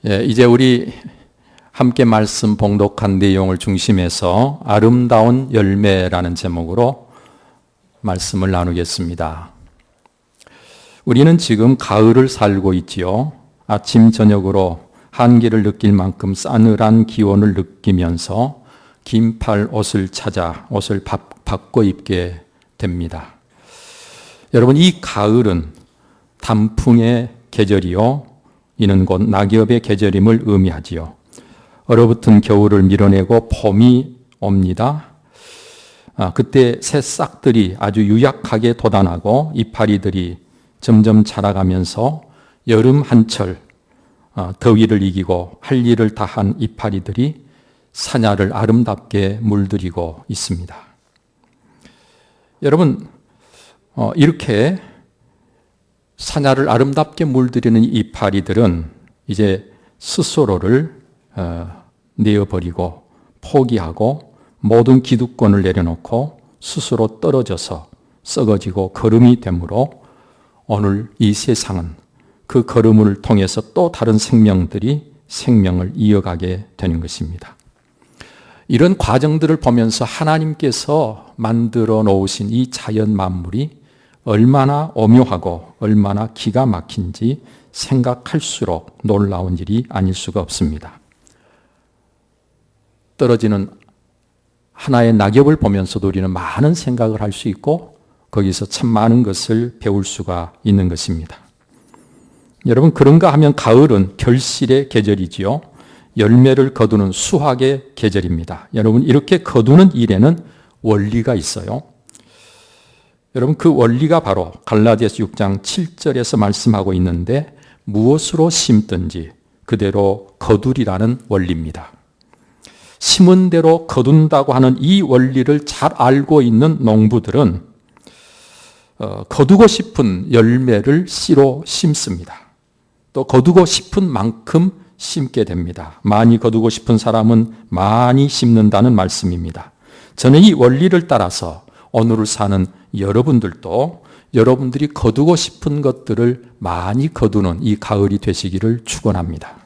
이제 우리 함께 말씀 봉독한 내용을 중심해서 아름다운 열매라는 제목으로 말씀을 나누겠습니다. 우리는 지금 가을을 살고 있지요. 아침 저녁으로 한기를 느낄 만큼 싸늘한 기온을 느끼면서 긴팔 옷을 찾아 옷을 바꿔 입게 됩니다. 여러분, 이 가을은 단풍의 계절이요, 이는 곧 낙엽의 계절임을 의미하지요. 얼어붙은 겨울을 밀어내고 봄이 옵니다. 그때 새싹들이 아주 유약하게 돋아나고 이파리들이 점점 자라가면서 여름 한철 더위를 이기고 할 일을 다한 이파리들이 사냐를 아름답게 물들이고 있습니다. 여러분, 이렇게 사냐를 아름답게 물들이는 이파리들은 이제 스스로를 내어버리고 포기하고 모든 기득권을 내려놓고 스스로 떨어져서 썩어지고 거름이 되므로 오늘 이 세상은 그 거름을 통해서 또 다른 생명들이 생명을 이어가게 되는 것입니다. 이런 과정들을 보면서 하나님께서 만들어 놓으신 이 자연 만물이 얼마나 오묘하고 얼마나 기가 막힌지 생각할수록 놀라운 일이 아닐 수가 없습니다. 떨어지는 하나의 낙엽을 보면서도 우리는 많은 생각을 할 수 있고 거기서 참 많은 것을 배울 수가 있는 것입니다. 여러분, 그런가 하면 가을은 결실의 계절이지요. 열매를 거두는 수확의 계절입니다. 여러분, 이렇게 거두는 일에는 원리가 있어요. 여러분, 그 원리가 바로 갈라디아서 6장 7절에서 말씀하고 있는데 무엇으로 심든지 그대로 거두리라는 원리입니다. 심은 대로 거둔다고 하는 이 원리를 잘 알고 있는 농부들은 거두고 싶은 열매를 씨로 심습니다. 또 거두고 싶은 만큼 심게 됩니다. 많이 거두고 싶은 사람은 많이 심는다는 말씀입니다. 저는 이 원리를 따라서 오늘을 사는 여러분들도 여러분들이 거두고 싶은 것들을 많이 거두는 이 가을이 되시기를 축원합니다.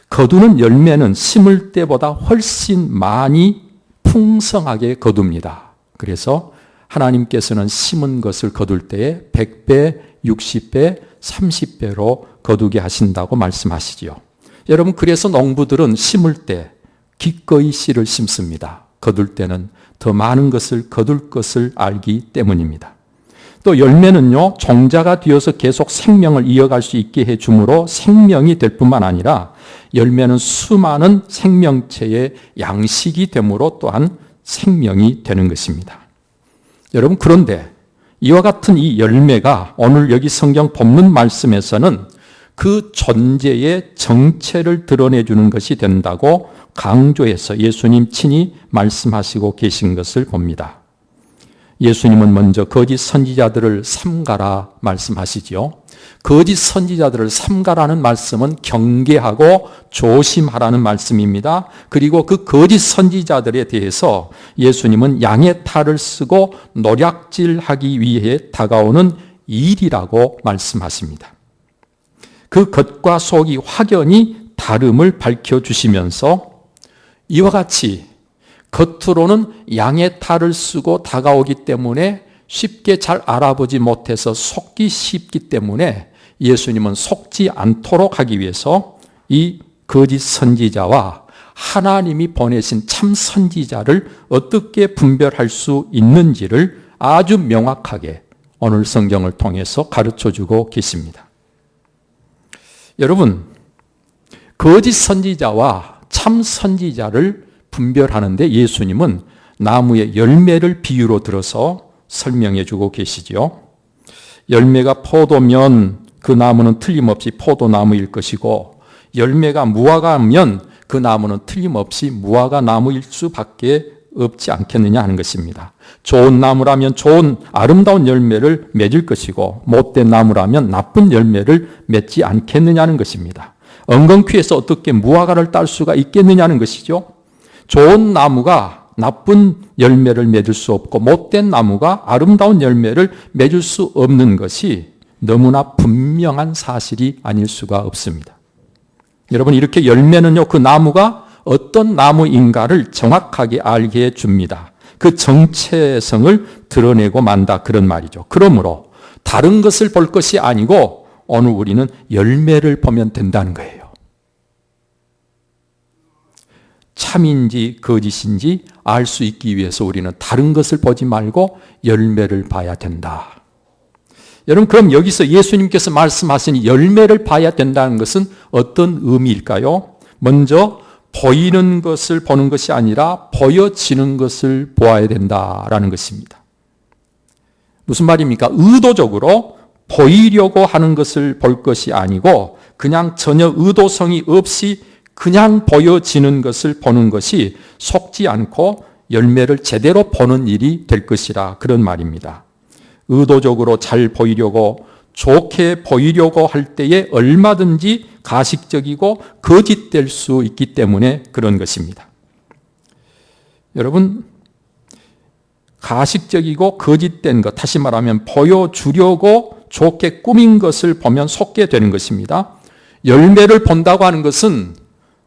거두는 열매는 심을 때보다 훨씬 많이 풍성하게 거둡니다. 그래서 하나님께서는 심은 것을 거둘 때에 100배, 60배, 30배로 거두게 하신다고 말씀하시지요. 여러분, 그래서 농부들은 심을 때 기꺼이 씨를 심습니다. 거둘 때는 더 많은 것을 거둘 것을 알기 때문입니다. 또 열매는요, 종자가 되어서 계속 생명을 이어갈 수 있게 해주므로 생명이 될 뿐만 아니라 열매는 수많은 생명체의 양식이 되므로 또한 생명이 되는 것입니다. 여러분, 그런데 이와 같은 이 열매가 오늘 여기 성경 본문 말씀에서는 그 존재의 정체를 드러내주는 것이 된다고 강조해서 예수님 친히 말씀하시고 계신 것을 봅니다. 예수님은 먼저 거짓 선지자들을 삼가라 말씀하시지요. 거짓 선지자들을 삼가라는 말씀은 경계하고 조심하라는 말씀입니다. 그리고 그 거짓 선지자들에 대해서 예수님은 양의 탈을 쓰고 노략질하기 위해 다가오는 일이라고 말씀하십니다. 그 겉과 속이 확연히 다름을 밝혀주시면서 이와 같이 겉으로는 양의 탈을 쓰고 다가오기 때문에 쉽게 잘 알아보지 못해서 속기 쉽기 때문에 예수님은 속지 않도록 하기 위해서 이 거짓 선지자와 하나님이 보내신 참 선지자를 어떻게 분별할 수 있는지를 아주 명확하게 오늘 성경을 통해서 가르쳐주고 계십니다. 여러분, 거짓 선지자와 참 선지자를 분별하는데 예수님은 나무의 열매를 비유로 들어서 설명해 주고 계시지요. 열매가 포도면 그 나무는 틀림없이 포도나무일 것이고 열매가 무화과면 그 나무는 틀림없이 무화과 나무일 수밖에 없지 않겠느냐 하는 것입니다. 좋은 나무라면 좋은 아름다운 열매를 맺을 것이고 못된 나무라면 나쁜 열매를 맺지 않겠느냐는 것입니다. 엉겅퀴에서 어떻게 무화과를 딸 수가 있겠느냐는 것이죠. 좋은 나무가 나쁜 열매를 맺을 수 없고 못된 나무가 아름다운 열매를 맺을 수 없는 것이 너무나 분명한 사실이 아닐 수가 없습니다. 여러분, 이렇게 열매는요, 그 나무가 어떤 나무인가를 정확하게 알게 해줍니다. 그 정체성을 드러내고 만다, 그런 말이죠. 그러므로 다른 것을 볼 것이 아니고 오늘 우리는 열매를 보면 된다는 거예요. 참인지 거짓인지 알 수 있기 위해서 우리는 다른 것을 보지 말고 열매를 봐야 된다. 여러분, 그럼 여기서 예수님께서 말씀하신 열매를 봐야 된다는 것은 어떤 의미일까요? 먼저 보이는 것을 보는 것이 아니라 보여지는 것을 보아야 된다라는 것입니다. 무슨 말입니까? 의도적으로 보이려고 하는 것을 볼 것이 아니고 그냥 전혀 의도성이 없이 그냥 보여지는 것을 보는 것이 속지 않고 열매를 제대로 보는 일이 될 것이라, 그런 말입니다. 의도적으로 잘 보이려고, 좋게 보이려고 할 때에 얼마든지 가식적이고 거짓될 수 있기 때문에 그런 것입니다. 여러분, 가식적이고 거짓된 것, 다시 말하면 보여주려고 좋게 꾸민 것을 보면 속게 되는 것입니다. 열매를 본다고 하는 것은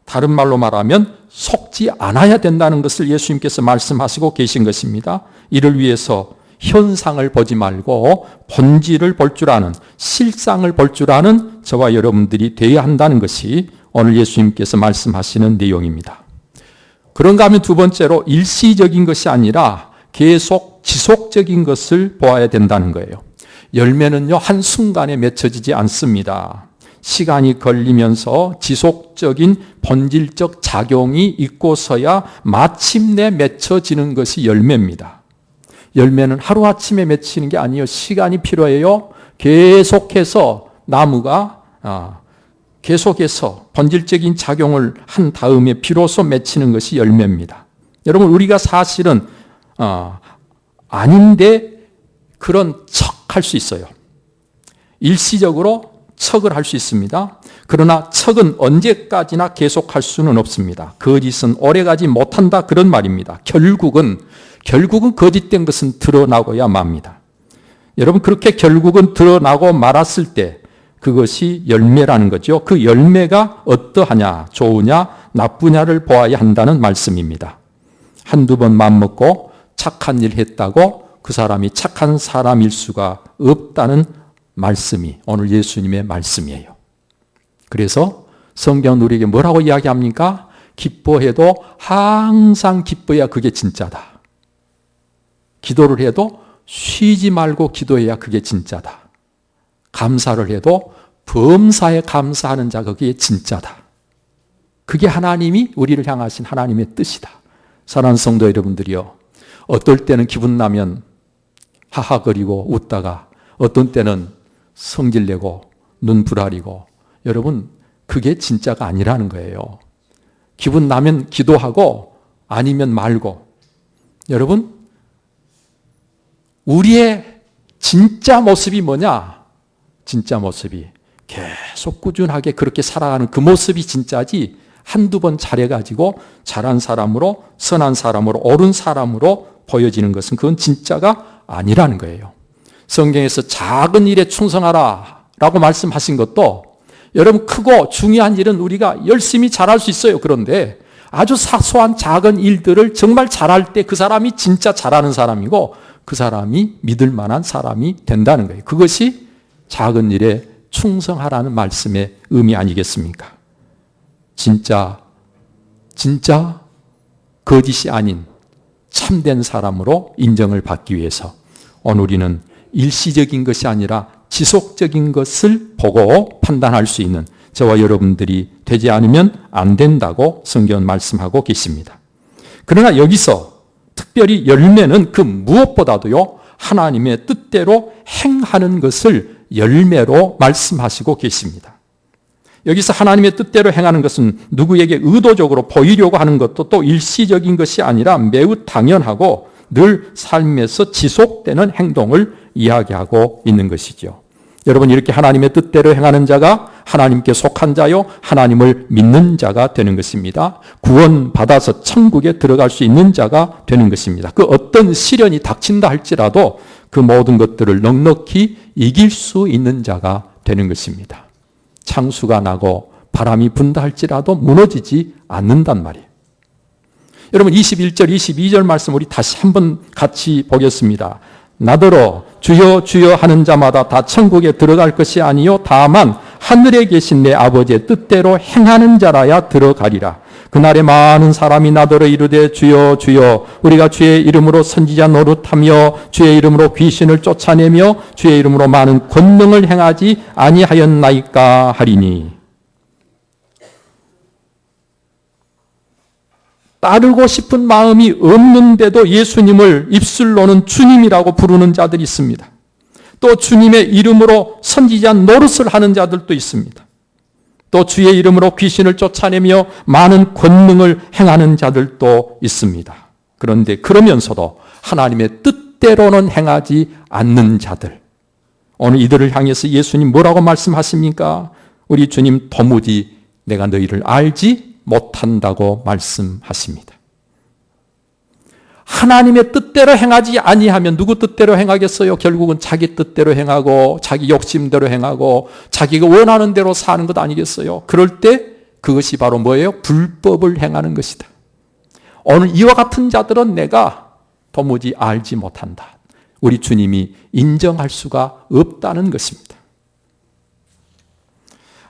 다른 말로 말하면 속지 않아야 된다는 것을 예수님께서 말씀하시고 계신 것입니다. 이를 위해서 현상을 보지 말고 본질을 볼 줄 아는, 실상을 볼 줄 아는 저와 여러분들이 되어야 한다는 것이 오늘 예수님께서 말씀하시는 내용입니다. 그런가 하면 두 번째로 일시적인 것이 아니라 계속 지속적인 것을 보아야 된다는 거예요. 열매는요, 한순간에 맺혀지지 않습니다. 시간이 걸리면서 지속적인 본질적 작용이 있고서야 마침내 맺혀지는 것이 열매입니다. 열매는 하루아침에 맺히는 게 아니에요. 시간이 필요해요. 계속해서 나무가 계속해서 본질적인 작용을 한 다음에 비로소 맺히는 것이 열매입니다. 여러분, 우리가 사실은 아닌데 그런 척할 수 있어요. 일시적으로 척을 할 수 있습니다. 그러나 척은 언제까지나 계속할 수는 없습니다. 거짓은 오래가지 못한다, 그런 말입니다. 결국은 거짓된 것은 드러나고야 맙니다. 여러분, 그렇게 결국은 드러나고 말았을 때 그것이 열매라는 거죠. 그 열매가 어떠하냐, 좋으냐, 나쁘냐를 보아야 한다는 말씀입니다. 한두 번 맘먹고 착한 일 했다고 그 사람이 착한 사람일 수가 없다는 말씀이 오늘 예수님의 말씀이에요. 그래서 성경은 우리에게 뭐라고 이야기합니까? 기뻐해도 항상 기뻐야 그게 진짜다. 기도를 해도 쉬지 말고 기도해야 그게 진짜다. 감사를 해도 범사에 감사하는 자, 그게 진짜다. 그게 하나님이 우리를 향하신 하나님의 뜻이다. 사랑하는 성도 여러분들이요, 어떨 때는 기분 나면 하하거리고 웃다가 어떤 때는 성질내고 눈 부라리고, 여러분, 그게 진짜가 아니라는 거예요. 기분 나면 기도하고 아니면 말고. 여러분, 우리의 진짜 모습이 뭐냐? 진짜 모습이 계속 꾸준하게 그렇게 살아가는 그 모습이 진짜지, 한두 번 잘해가지고 잘한 사람으로, 선한 사람으로, 옳은 사람으로 보여지는 것은 그건 진짜가 아니라는 거예요. 성경에서 작은 일에 충성하라 라고 말씀하신 것도, 여러분, 크고 중요한 일은 우리가 열심히 잘할 수 있어요. 그런데 아주 사소한 작은 일들을 정말 잘할 때 그 사람이 진짜 잘하는 사람이고 그 사람이 믿을 만한 사람이 된다는 거예요. 그것이 작은 일에 충성하라는 말씀의 의미 아니겠습니까? 진짜 거짓이 아닌 참된 사람으로 인정을 받기 위해서 오늘 우리는 일시적인 것이 아니라 지속적인 것을 보고 판단할 수 있는 저와 여러분들이 되지 않으면 안 된다고 성경은 말씀하고 계십니다. 그러나 여기서 특별히 열매는 그 무엇보다도요, 하나님의 뜻대로 행하는 것을 열매로 말씀하시고 계십니다. 여기서 하나님의 뜻대로 행하는 것은 누구에게 의도적으로 보이려고 하는 것도 또 일시적인 것이 아니라 매우 당연하고 늘 삶에서 지속되는 행동을 이야기하고 있는 것이죠. 여러분, 이렇게 하나님의 뜻대로 행하는 자가 하나님께 속한 자요, 하나님을 믿는 자가 되는 것입니다. 구원받아서 천국에 들어갈 수 있는 자가 되는 것입니다. 그 어떤 시련이 닥친다 할지라도 그 모든 것들을 넉넉히 이길 수 있는 자가 되는 것입니다. 창수가 나고 바람이 분다 할지라도 무너지지 않는단 말이에요. 여러분 21절, 22절 말씀 우리 다시 한번 같이 보겠습니다. 나더러 주여 주여 하는 자마다 다 천국에 들어갈 것이 아니요 다만 하늘에 계신 내 아버지의 뜻대로 행하는 자라야 들어가리라. 그날에 많은 사람이 나더러 이르되 주여 주여 우리가 주의 이름으로 선지자 노릇하며 주의 이름으로 귀신을 쫓아내며 주의 이름으로 많은 권능을 행하지 아니하였나이까 하리니. 따르고 싶은 마음이 없는데도 예수님을 입술로는 주님이라고 부르는 자들이 있습니다. 또 주님의 이름으로 선지자 노릇을 하는 자들도 있습니다. 또 주의 이름으로 귀신을 쫓아내며 많은 권능을 행하는 자들도 있습니다. 그런데 그러면서도 하나님의 뜻대로는 행하지 않는 자들. 오늘 이들을 향해서 예수님 뭐라고 말씀하십니까? 우리 주님 도무지 내가 너희를 알지 못한다고 말씀하십니다. 하나님의 뜻대로 행하지 아니하면 누구 뜻대로 행하겠어요? 결국은 자기 뜻대로 행하고 자기 욕심대로 행하고 자기가 원하는 대로 사는 것 아니겠어요? 그럴 때 그것이 바로 뭐예요? 불법을 행하는 것이다. 오늘 이와 같은 자들은 내가 도무지 알지 못한다. 우리 주님이 인정할 수가 없다는 것입니다.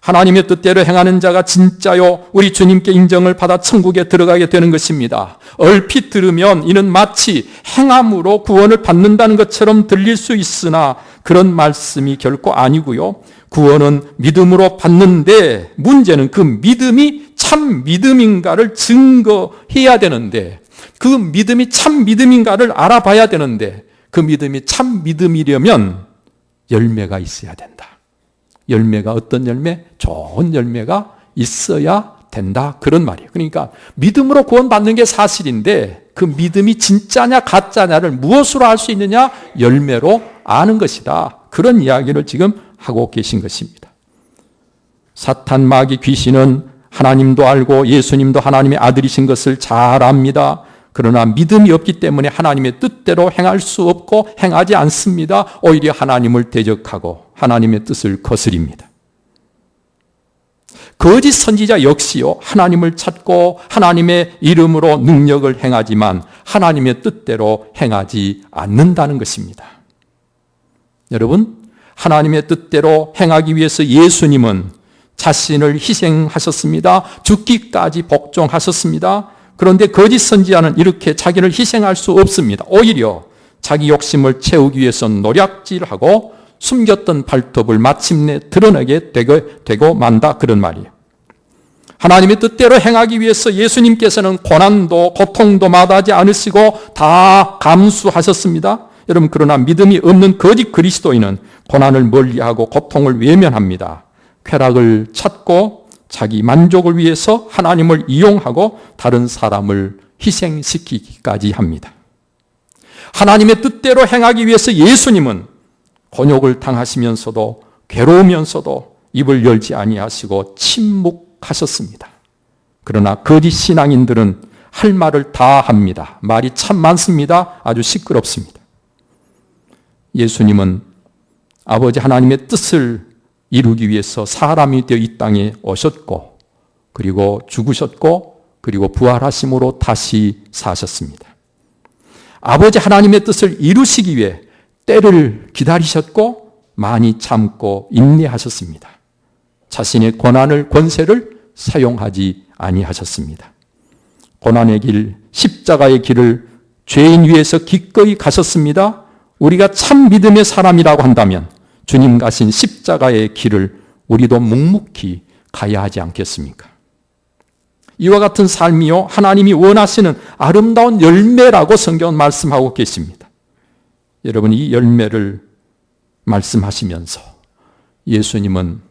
하나님의 뜻대로 행하는 자가 진짜요 우리 주님께 인정을 받아 천국에 들어가게 되는 것입니다. 얼핏 들으면 이는 마치 행함으로 구원을 받는다는 것처럼 들릴 수 있으나 그런 말씀이 결코 아니고요. 구원은 믿음으로 받는데 문제는 그 믿음이 참 믿음인가를 증거해야 되는데 그 믿음이 참 믿음인가를 알아봐야 되는데 그 믿음이 참 믿음이려면 열매가 있어야 된다. 열매가 어떤 열매? 좋은 열매가 있어야 된다. 그런 말이에요. 그러니까 믿음으로 구원받는 게 사실인데 그 믿음이 진짜냐 가짜냐를 무엇으로 알 수 있느냐? 열매로 아는 것이다. 그런 이야기를 지금 하고 계신 것입니다. 사탄, 마귀, 귀신은 하나님도 알고 예수님도 하나님의 아들이신 것을 잘 압니다. 그러나 믿음이 없기 때문에 하나님의 뜻대로 행할 수 없고 행하지 않습니다. 오히려 하나님을 대적하고 하나님의 뜻을 거스립니다. 거짓 선지자 역시요 하나님을 찾고 하나님의 이름으로 능력을 행하지만 하나님의 뜻대로 행하지 않는다는 것입니다. 여러분, 하나님의 뜻대로 행하기 위해서 예수님은 자신을 희생하셨습니다. 죽기까지 복종하셨습니다. 그런데 거짓 선지자는 이렇게 자기를 희생할 수 없습니다. 오히려 자기 욕심을 채우기 위해서 노략질하고 숨겼던 발톱을 마침내 드러내게 되고 만다 그런 말이에요. 하나님의 뜻대로 행하기 위해서 예수님께서는 고난도 고통도 마다하지 않으시고 다 감수하셨습니다. 여러분 그러나 믿음이 없는 거짓 그리스도인은 고난을 멀리하고 고통을 외면합니다. 쾌락을 찾고 자기 만족을 위해서 하나님을 이용하고 다른 사람을 희생시키기까지 합니다. 하나님의 뜻대로 행하기 위해서 예수님은 곤욕을 당하시면서도 괴로우면서도 입을 열지 아니하시고 침묵하셨습니다. 그러나 거짓 신앙인들은 할 말을 다 합니다. 말이 참 많습니다. 아주 시끄럽습니다. 예수님은 아버지 하나님의 뜻을 이루기 위해서 사람이 되어 이 땅에 오셨고 그리고 죽으셨고 그리고 부활하심으로 다시 사셨습니다. 아버지 하나님의 뜻을 이루시기 위해 때를 기다리셨고 많이 참고 인내하셨습니다. 자신의 고난을 권세를 사용하지 아니하셨습니다. 고난의 길, 십자가의 길을 죄인 위에서 기꺼이 가셨습니다. 우리가 참 믿음의 사람이라고 한다면 주님 가신 십자가의 길을 우리도 묵묵히 가야 하지 않겠습니까? 이와 같은 삶이요 하나님이 원하시는 아름다운 열매라고 성경은 말씀하고 계십니다. 여러분 이 열매를 말씀하시면서 예수님은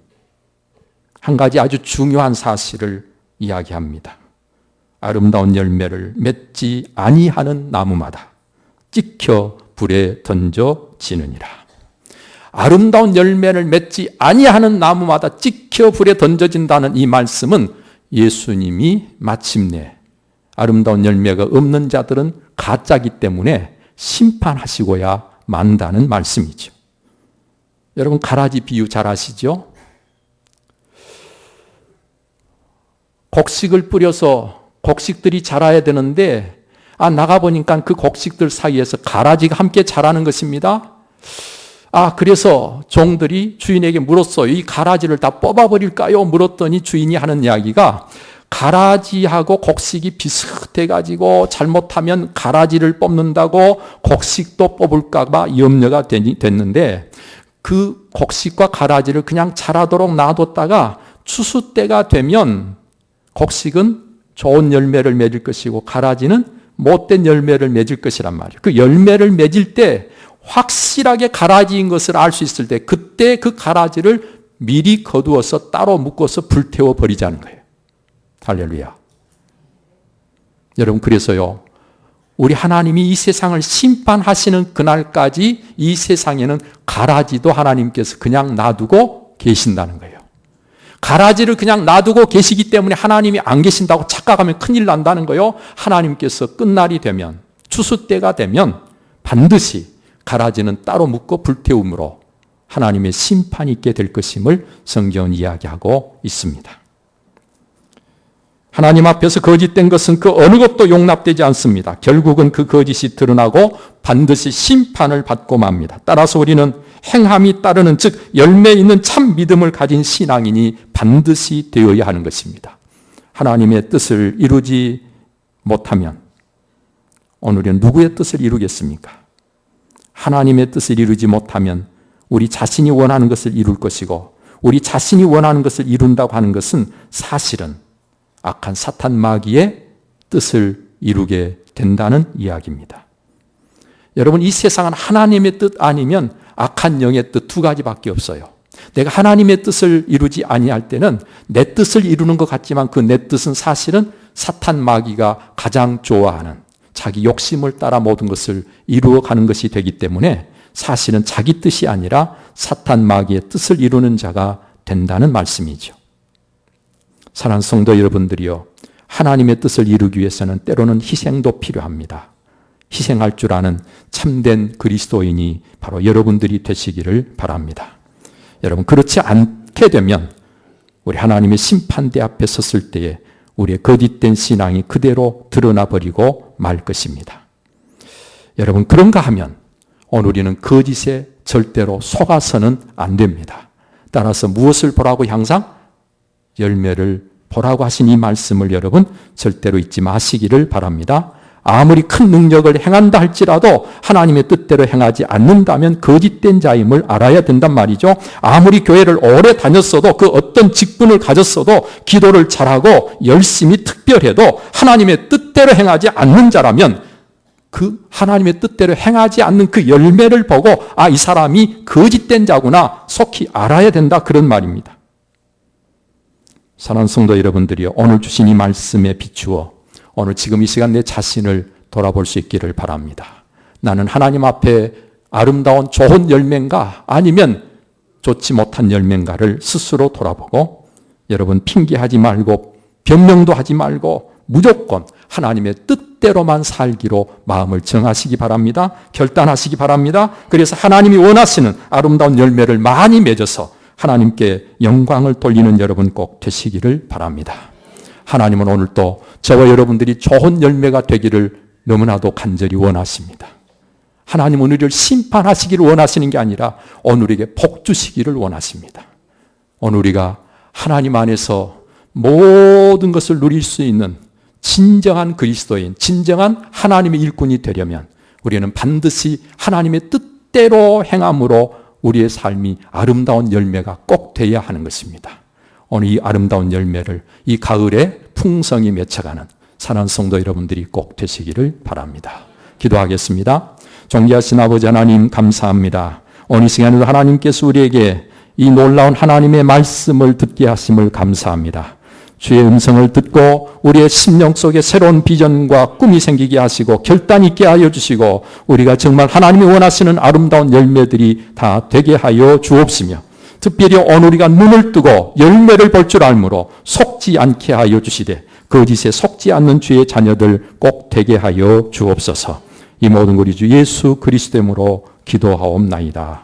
한 가지 아주 중요한 사실을 이야기합니다. 아름다운 열매를 맺지 아니하는 나무마다 찍혀 불에 던져지느니라. 아름다운 열매를 맺지 아니하는 나무마다 찍혀 불에 던져진다는 이 말씀은 예수님이 마침내 아름다운 열매가 없는 자들은 가짜기 때문에 심판하시고야 만다는 말씀이죠. 여러분 가라지 비유 잘 아시죠? 곡식을 뿌려서 곡식들이 자라야 되는데 나가보니까 그 곡식들 사이에서 가라지가 함께 자라는 것입니다. 그래서 종들이 주인에게 물었어요. 이 가라지를 다 뽑아버릴까요? 물었더니 주인이 하는 이야기가 가라지하고 곡식이 비슷해가지고 잘못하면 가라지를 뽑는다고 곡식도 뽑을까 봐 염려가 됐는데 그 곡식과 가라지를 그냥 자라도록 놔뒀다가 추수 때가 되면 곡식은 좋은 열매를 맺을 것이고 가라지는 못된 열매를 맺을 것이란 말이에요. 그 열매를 맺을 때 확실하게 가라지인 것을 알 수 있을 때 그때 그 가라지를 미리 거두어서 따로 묶어서 불태워 버리자는 거예요. 할렐루야. 여러분, 그래서요, 우리 하나님이 이 세상을 심판하시는 그날까지 이 세상에는 가라지도 하나님께서 그냥 놔두고 계신다는 거예요. 가라지를 그냥 놔두고 계시기 때문에 하나님이 안 계신다고 착각하면 큰일 난다는 거예요. 하나님께서 끝날이 되면, 추수 때가 되면 반드시 가라지는 따로 묶고 불태움으로 하나님의 심판이 있게 될 것임을 성경은 이야기하고 있습니다. 하나님 앞에서 거짓된 것은 그 어느 것도 용납되지 않습니다. 결국은 그 거짓이 드러나고 반드시 심판을 받고 맙니다. 따라서 우리는 행함이 따르는, 즉 열매 있는 참 믿음을 가진 신앙인이 반드시 되어야 하는 것입니다. 하나님의 뜻을 이루지 못하면 오늘은 누구의 뜻을 이루겠습니까? 하나님의 뜻을 이루지 못하면 우리 자신이 원하는 것을 이룰 것이고, 우리 자신이 원하는 것을 이룬다고 하는 것은 사실은 악한 사탄 마귀의 뜻을 이루게 된다는 이야기입니다. 여러분, 이 세상은 하나님의 뜻 아니면 악한 영의 뜻 두 가지밖에 없어요. 내가 하나님의 뜻을 이루지 아니할 때는 내 뜻을 이루는 것 같지만 그 내 뜻은 사실은 사탄 마귀가 가장 좋아하는 자기 욕심을 따라 모든 것을 이루어가는 것이 되기 때문에 사실은 자기 뜻이 아니라 사탄 마귀의 뜻을 이루는 자가 된다는 말씀이죠. 사랑하는 성도 여러분들이요, 하나님의 뜻을 이루기 위해서는 때로는 희생도 필요합니다. 희생할 줄 아는 참된 그리스도인이 바로 여러분들이 되시기를 바랍니다. 여러분, 그렇지 않게 되면 우리 하나님의 심판대 앞에 섰을 때에 우리의 거짓된 신앙이 그대로 드러나 버리고 말 것입니다. 여러분, 그런가 하면 오늘 우리는 거짓에 절대로 속아서는 안 됩니다. 따라서 무엇을 보라고? 항상 열매를 보라고 하신 이 말씀을 여러분 절대로 잊지 마시기를 바랍니다. 아무리 큰 능력을 행한다 할지라도 하나님의 뜻대로 행하지 않는다면 거짓된 자임을 알아야 된단 말이죠. 아무리 교회를 오래 다녔어도, 그 어떤 직분을 가졌어도, 기도를 잘하고 열심히 특별해도 하나님의 뜻대로 행하지 않는 자라면 그 하나님의 뜻대로 행하지 않는 그 열매를 보고 이 사람이 거짓된 자구나 속히 알아야 된다, 그런 말입니다. 사랑하는 성도 여러분들이요, 오늘 주신 이 말씀에 비추어 오늘 지금 이 시간 내 자신을 돌아볼 수 있기를 바랍니다. 나는 하나님 앞에 아름다운 좋은 열매인가 아니면 좋지 못한 열매인가를 스스로 돌아보고, 여러분 핑계하지 말고 변명도 하지 말고 무조건 하나님의 뜻대로만 살기로 마음을 정하시기 바랍니다. 결단하시기 바랍니다. 그래서 하나님이 원하시는 아름다운 열매를 많이 맺어서 하나님께 영광을 돌리는 여러분 꼭 되시기를 바랍니다. 하나님은 오늘 또 저와 여러분들이 좋은 열매가 되기를 너무나도 간절히 원하십니다. 하나님은 우리를 심판하시기를 원하시는 게 아니라 오늘 우리에게 복 주시기를 원하십니다. 오늘 우리가 하나님 안에서 모든 것을 누릴 수 있는 진정한 그리스도인, 진정한 하나님의 일꾼이 되려면 우리는 반드시 하나님의 뜻대로 행함으로 우리의 삶이 아름다운 열매가 꼭 돼야 하는 것입니다. 오늘 이 아름다운 열매를 이 가을에 풍성히 맺혀가는 사랑하는 성도 여러분들이 꼭 되시기를 바랍니다. 기도하겠습니다. 존귀하신 아버지 하나님, 감사합니다. 오늘 이 시간에도 하나님께서 우리에게 이 놀라운 하나님의 말씀을 듣게 하심을 감사합니다. 주의 음성을 듣고 우리의 심령 속에 새로운 비전과 꿈이 생기게 하시고 결단 있게 하여 주시고 우리가 정말 하나님이 원하시는 아름다운 열매들이 다 되게 하여 주옵시며, 특별히 오늘 우리가 눈을 뜨고 열매를 볼 줄 알므로 속지 않게 하여 주시되 거짓에 속지 않는 주의 자녀들 꼭 되게 하여 주옵소서. 이 모든 우리 주 예수 그리스도 이름으로 기도하옵나이다.